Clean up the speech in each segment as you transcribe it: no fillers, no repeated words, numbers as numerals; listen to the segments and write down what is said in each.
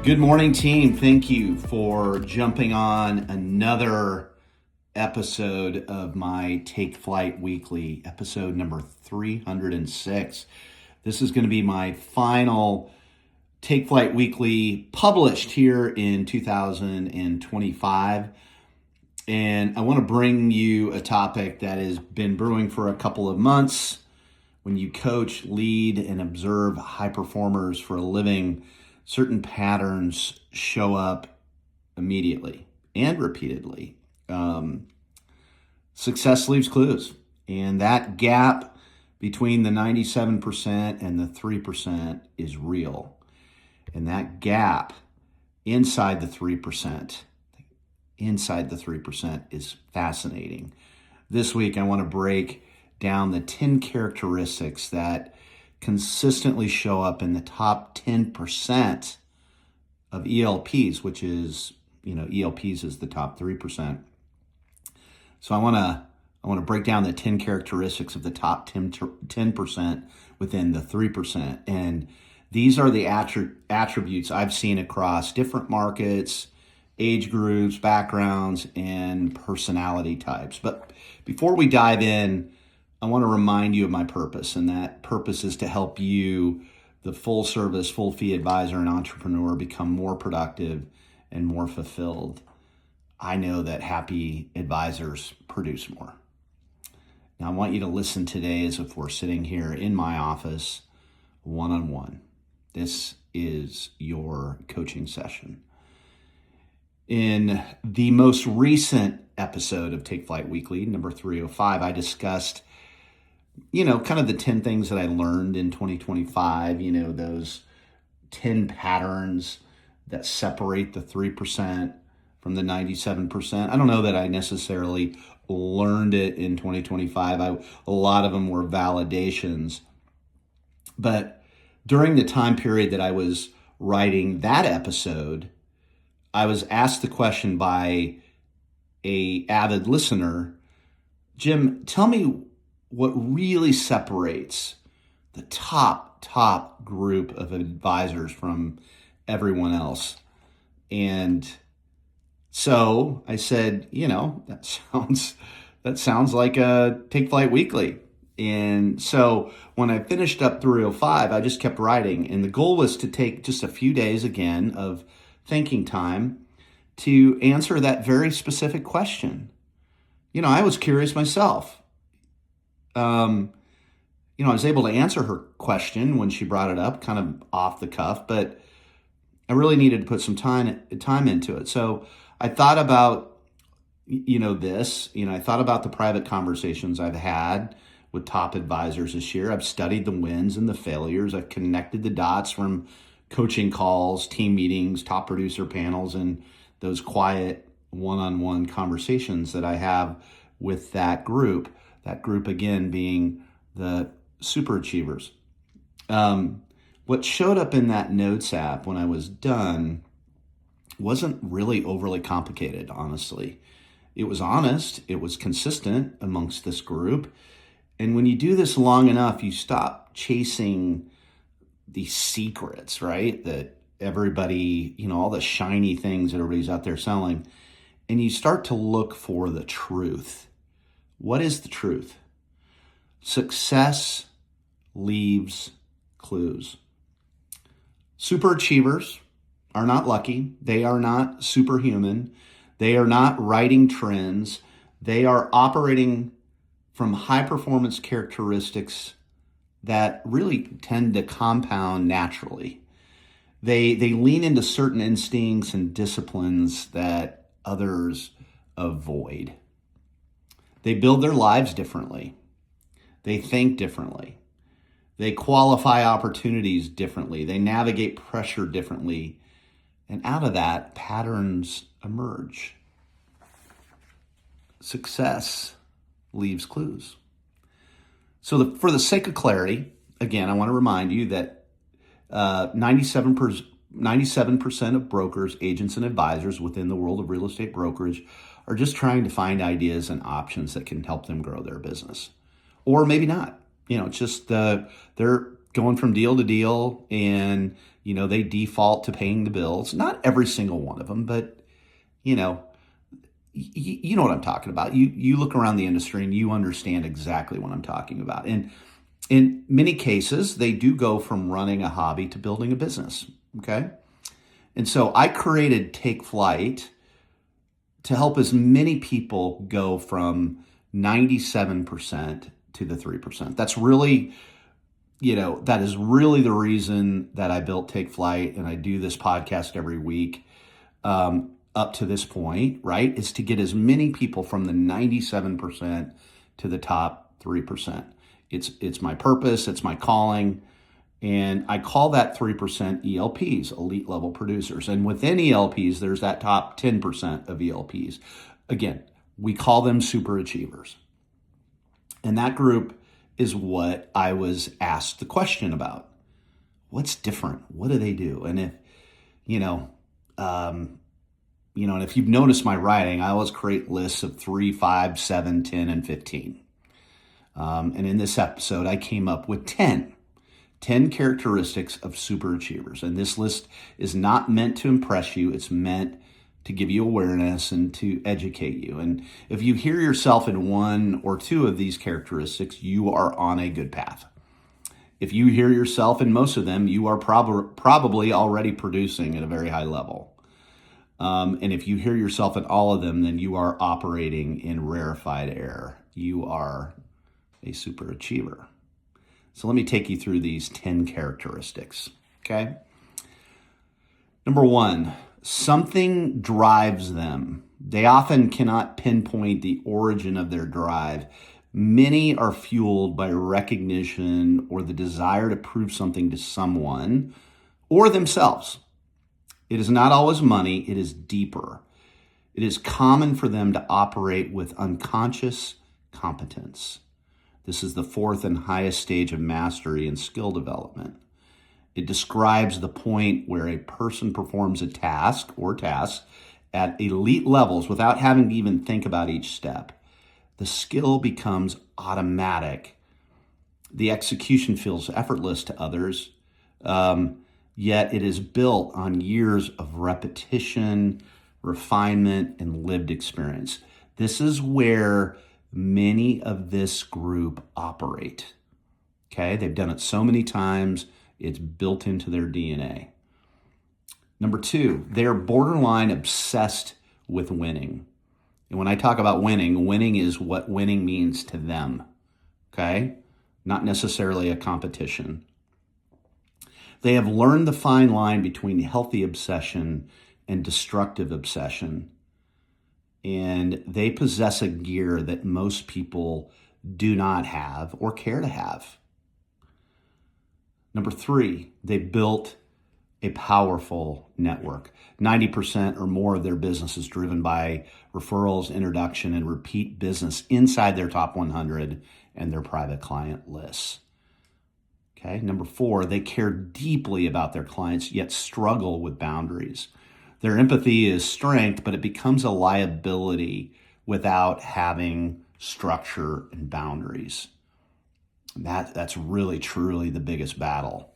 Good morning, team. Thank you for jumping on another episode of my Take Flight Weekly, episode number 306. This is going to be my final Take Flight Weekly published here in 2025. And I want to bring you a topic that has been brewing for a couple of months. When you coach, lead, and observe high performers for a living, certain patterns show up immediately and repeatedly. Success leaves clues, and that gap between the 97% and the 3% is real. And that gap inside the 3% is fascinating. This week, I want to break down the 10 characteristics that consistently show up in the top 10% of ELPs, which is, ELPs is the top 3%. So I want to break down the 10 characteristics of the top 10% within the 3%. And these are the attributes I've seen across different markets, age groups, backgrounds, and personality types. But before we dive in, I want to remind you of my purpose, and that purpose is to help you, the full service, full fee advisor and entrepreneur, become more productive and more fulfilled. I know that happy advisors produce more. Now, I want you to listen today as if we're sitting here in my office, one-on-one. This is your coaching session. In the most recent episode of Take Flight Weekly, number 305, I discussed kind of the 10 things that I learned in 2025, those 10 patterns that separate the 3% from the 97%. I don't know that I necessarily learned it in 2025. A lot of them were validations. But during the time period that I was writing that episode, I was asked the question by an avid listener, Jim, tell me what really separates the top group of advisors from everyone else. And so I said, that sounds like a Take Flight Weekly. And so when I finished up 305, I just kept writing. And the goal was to take just a few days again of thinking time to answer that very specific question. I was curious myself. I was able to answer her question when she brought it up, kind of off the cuff, but I really needed to put some time into it. So I thought about, I thought about the private conversations I've had with top advisors this year. I've studied the wins and the failures. I've connected the dots from coaching calls, team meetings, top producer panels, and those quiet one-on-one conversations that I have with that group again being the super achievers. What showed up in that notes app when I was done wasn't really overly complicated, honestly. It was honest, it was consistent amongst this group. And when you do this long enough, you stop chasing these secrets, right? That everybody, all the shiny things that everybody's out there selling, and you start to look for the truth. What is the truth? Success leaves clues. Super achievers are not lucky. They are not superhuman. They are not writing trends. They are operating from high performance characteristics that really tend to compound naturally. They lean into certain instincts and disciplines that others avoid. They build their lives differently. They think differently. They qualify opportunities differently. They navigate pressure differently. And out of that, patterns emerge. Success leaves clues. So for the sake of clarity, again, I want to remind you that 97% of brokers, agents, and advisors within the world of real estate brokerage are just trying to find ideas and options that can help them grow their business. Or maybe not. It's just they're going from deal to deal and They default to paying the bills. Not every single one of them, but you know, you know what I'm talking about. You look around the industry and you understand exactly what I'm talking about. And in many cases, they do go from running a hobby to building a business. Okay. And so I created Take Flight to help as many people go from 97% to the 3%. That's really, that is really the reason that I built Take Flight and I do this podcast every week. Up to this point, right, is to get as many people from the 97% to the top 3%. It's my purpose, it's my calling, and I call that 3% ELPs, elite level producers. And within ELPs, there's that top 10% of ELPs. Again, we call them super achievers. And that group is what I was asked the question about. What's different? What do they do? And if, and if you've noticed my writing, I always create lists of 3, 5, 7, 10, and 15. And in this episode, I came up with 10 characteristics of super achievers. And this list is not meant to impress you. It's meant to give you awareness and to educate you. And if you hear yourself in one or two of these characteristics, you are on a good path. If you hear yourself in most of them, you are probably already producing at a very high level. And if you hear yourself in all of them, then you are operating in rarefied air. You are a super achiever. So let me take you through these 10 characteristics, okay? Number 1, something drives them. They often cannot pinpoint the origin of their drive. Many are fueled by recognition or the desire to prove something to someone or themselves. It is not always money, it is deeper. It is common for them to operate with unconscious competence. This is the 4th and highest stage of mastery and skill development. It describes the point where a person performs a task or tasks at elite levels without having to even think about each step. The skill becomes automatic. The execution feels effortless to others. Yet it is built on years of repetition, refinement, and lived experience. This is where many of this group operate. Okay, they've done it so many times, it's built into their DNA. Number 2, they're borderline obsessed with winning. And when I talk about winning is what winning means to them. Okay, not necessarily a competition. They have learned the fine line between healthy obsession and destructive obsession. And they possess a gear that most people do not have or care to have. Number 3, they built a powerful network. 90% or more of their business is driven by referrals, introduction, and repeat business inside their top 100 and their private client lists. Okay. Number 4, they care deeply about their clients, yet struggle with boundaries. Their empathy is strength, but it becomes a liability without having structure and boundaries. That's really, truly the biggest battle.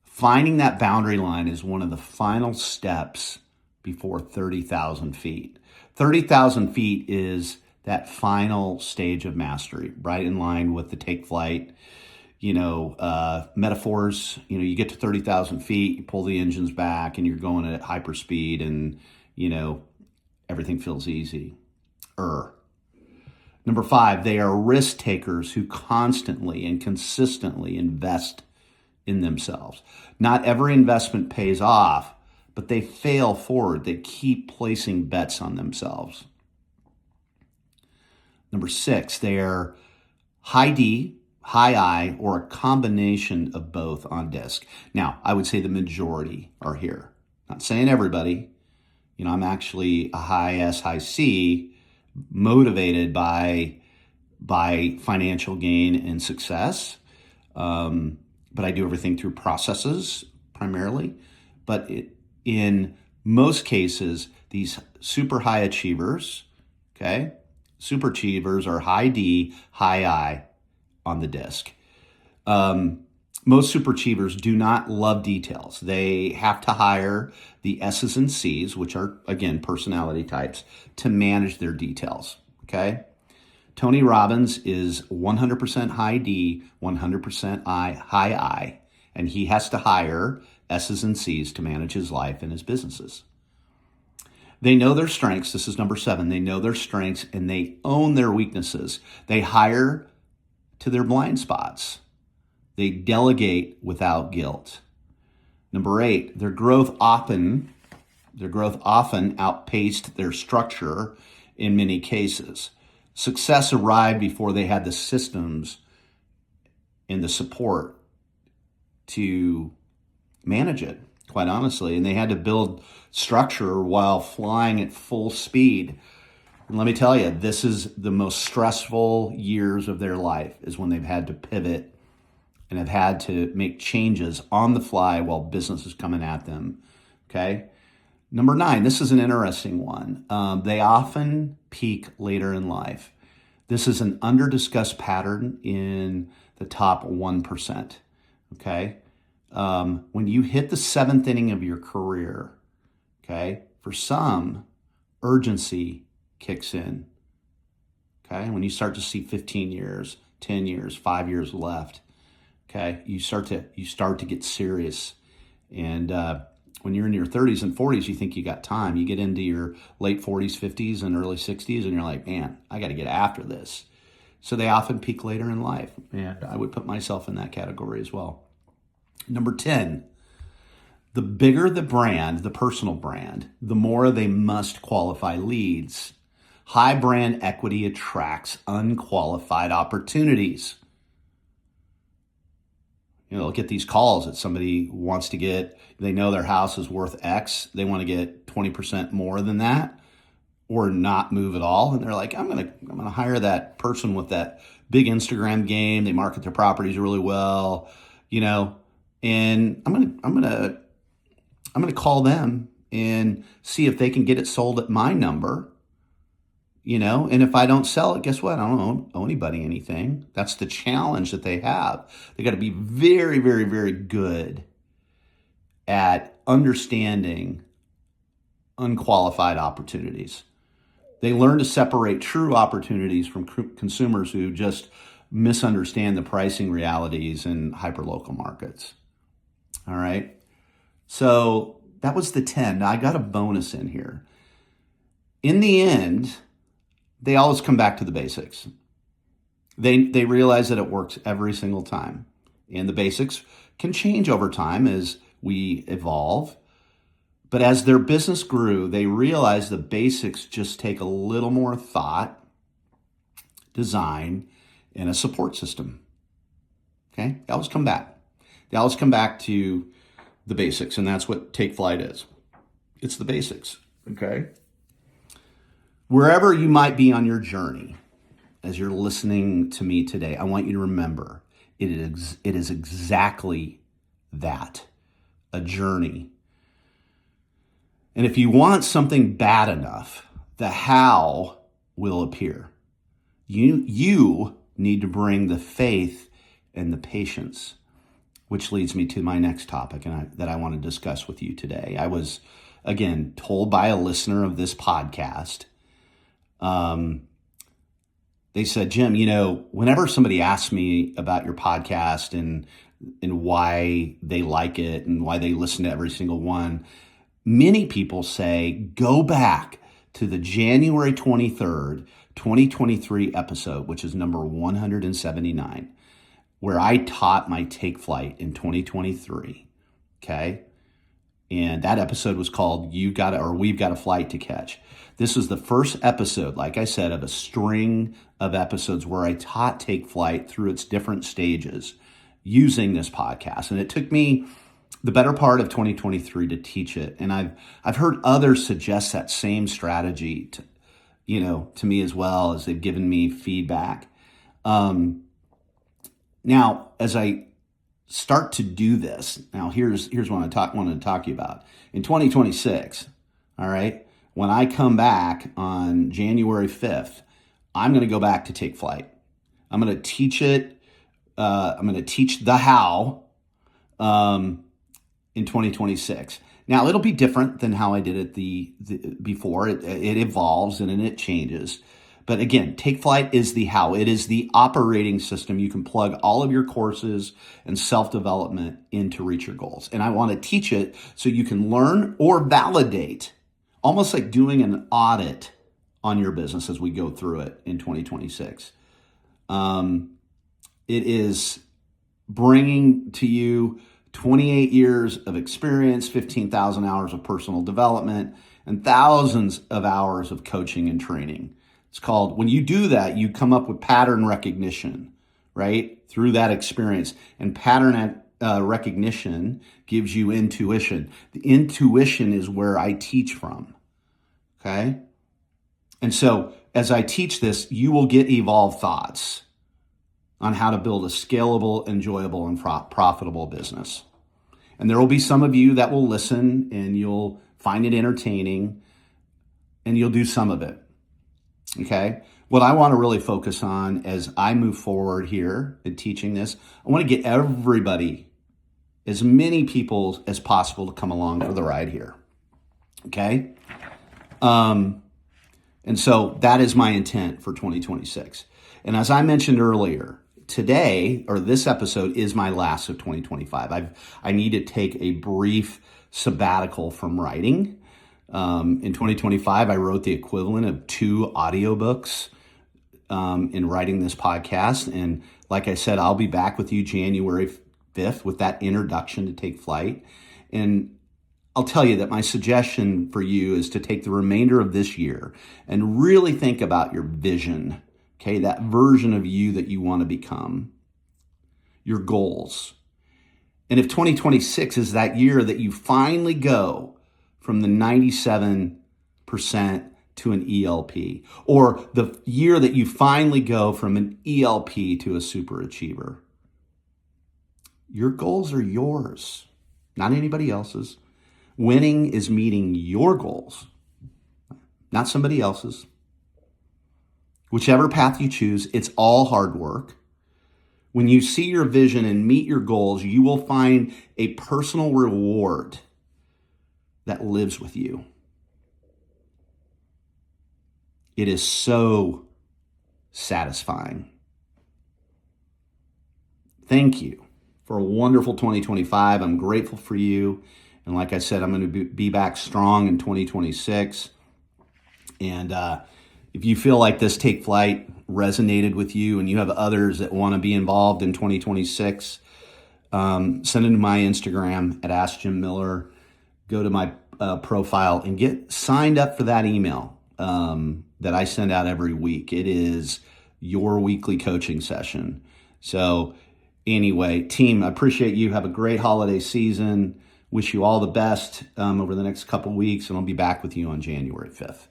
Finding that boundary line is one of the final steps before 30,000 feet. 30,000 feet is that final stage of mastery, right in line with the Take Flight metaphors. You get to 30,000 feet, you pull the engines back and you're going at hyperspeed and, everything feels easy. Number 5, they are risk takers who constantly and consistently invest in themselves. Not every investment pays off, but they fail forward. They keep placing bets on themselves. Number 6, they are high D, high I, or a combination of both on disc. Now, I would say the majority are here. Not saying everybody. I'm actually a high S, high C, motivated by financial gain and success. But I do everything through processes primarily. But in most cases, these super high achievers, okay, super achievers are high D, high I on the disc. most super achievers do not love details. They have to hire the S's and C's, which are, again, personality types, to manage their details. Okay? Tony Robbins is 100% high D, 100% high I, and he has to hire S's and C's to manage his life and his businesses. They know their strengths. This is number 7. They know their strengths and they own their weaknesses. They hire to their blind spots. They delegate without guilt. Number 8, their growth often outpaced their structure in many cases. Success arrived before they had the systems and the support to manage it, quite honestly. And they had to build structure while flying at full speed. And let me tell you, this is the most stressful years of their life, is when they've had to pivot and have had to make changes on the fly while business is coming at them. Okay? Number 9, this is an interesting one. They often peak later in life. This is an under-discussed pattern in the top 1%. Okay? When you hit the 7th inning of your career, okay, for some, urgency kicks in. Okay? When you start to see 15 years, 10 years, 5 years left, okay, you start to get serious. And when you're in your 30s and 40s, you think you got time. You get into your late 40s, 50s, and early 60s, and you're like, man, I got to get after this. So they often peak later in life. And I would put myself in that category as well. Number 10, the bigger the brand, the personal brand, the more they must qualify leads. High brand equity attracts unqualified opportunities. You know, look at these calls that somebody wants to get. They know their house is worth X. They want to get 20% more than that, or not move at all. And they're like, I'm gonna hire that person with that big Instagram game. They market their properties really well, you know, and I'm gonna call them and see if they can get it sold at my number. You know, and if I don't sell it, guess what? I don't owe anybody anything. That's the challenge that they have. They got to be very, very, very good at understanding unqualified opportunities. They learn to separate true opportunities from consumers who just misunderstand the pricing realities in hyperlocal markets. All right. So that was the 10. Now I got a bonus in here. In the end, they always come back to the basics. They realize that it works every single time. And the basics can change over time as we evolve. But as their business grew, they realized the basics just take a little more thought, design, and a support system. Okay? They always come back. They always come back to the basics, and that's what Take Flight is. It's the basics. Okay? Wherever you might be on your journey, as you're listening to me today, I want you to remember it is exactly that, a journey. And if you want something bad enough, the how will appear. You need to bring the faith and the patience, which leads me to my next topic that I want to discuss with you today. I was, again, told by a listener of this podcast. They said, Jim, you know, whenever somebody asks me about your podcast and why they like it and why they listen to every single one, many people say, go back to the January 23rd, 2023 episode, which is number 179, where I taught my Take Flight in 2023. Okay. And that episode was called We've Got a Flight to Catch. This was the first episode, like I said, of a string of episodes where I taught Take Flight through its different stages using this podcast. And it took me the better part of 2023 to teach it. And I've heard others suggest that same strategy to me as well, as they've given me feedback. Now, as I start to do this, now here's what I wanted to talk to you about. In 2026, all right, when I come back on January 5th, I'm going to go back to Take Flight. I'm going to teach it. I'm going to teach the how, in 2026. Now, it'll be different than how I did it before. It evolves and it changes. But again, Take Flight is the how. It is the operating system. You can plug all of your courses and self-development in to reach your goals. And I want to teach it so you can learn or validate, almost like doing an audit on your business as we go through it in 2026. It is bringing to you 28 years of experience, 15,000 hours of personal development, and thousands of hours of coaching and training. It's called, when you do that, you come up with pattern recognition, right? Through that experience. And pattern recognition gives you intuition. The intuition is where I teach from, okay? And so as I teach this, you will get evolved thoughts on how to build a scalable, enjoyable, and profitable business. And there will be some of you that will listen and you'll find it entertaining and you'll do some of it, okay? What I want to really focus on as I move forward here in teaching this, I want to get everybody, as many people as possible, to come along for the ride here, okay? And so that is my intent for 2026. And as I mentioned earlier, today, or this episode, is my last of 2025. I need to take a brief sabbatical from writing. In 2025, I wrote the equivalent of 2 audiobooks in writing this podcast. And like I said, I'll be back with you January 5th with that introduction to Take Flight. And I'll tell you that my suggestion for you is to take the remainder of this year and really think about your vision. Okay, that version of you that you want to become, your goals. And if 2026 is that year that you finally go from the 97% to an ELP, or the year that you finally go from an ELP to a super achiever, your goals are yours, not anybody else's. Winning is meeting your goals, not somebody else's. Whichever path you choose, it's all hard work. When you see your vision and meet your goals, you will find a personal reward that lives with you. It is so satisfying. Thank you for a wonderful 2025. I'm grateful for you. And like I said, I'm going to be back strong in 2026. And if you feel like this Take Flight resonated with you and you have others that want to be involved in 2026, send it to my Instagram at Ask Jim Miller. Go to my profile and get signed up for that email that I send out every week. It is your weekly coaching session. So anyway, team, I appreciate you. Have a great holiday season. Wish you all the best over the next couple weeks, and I'll be back with you on January 5th.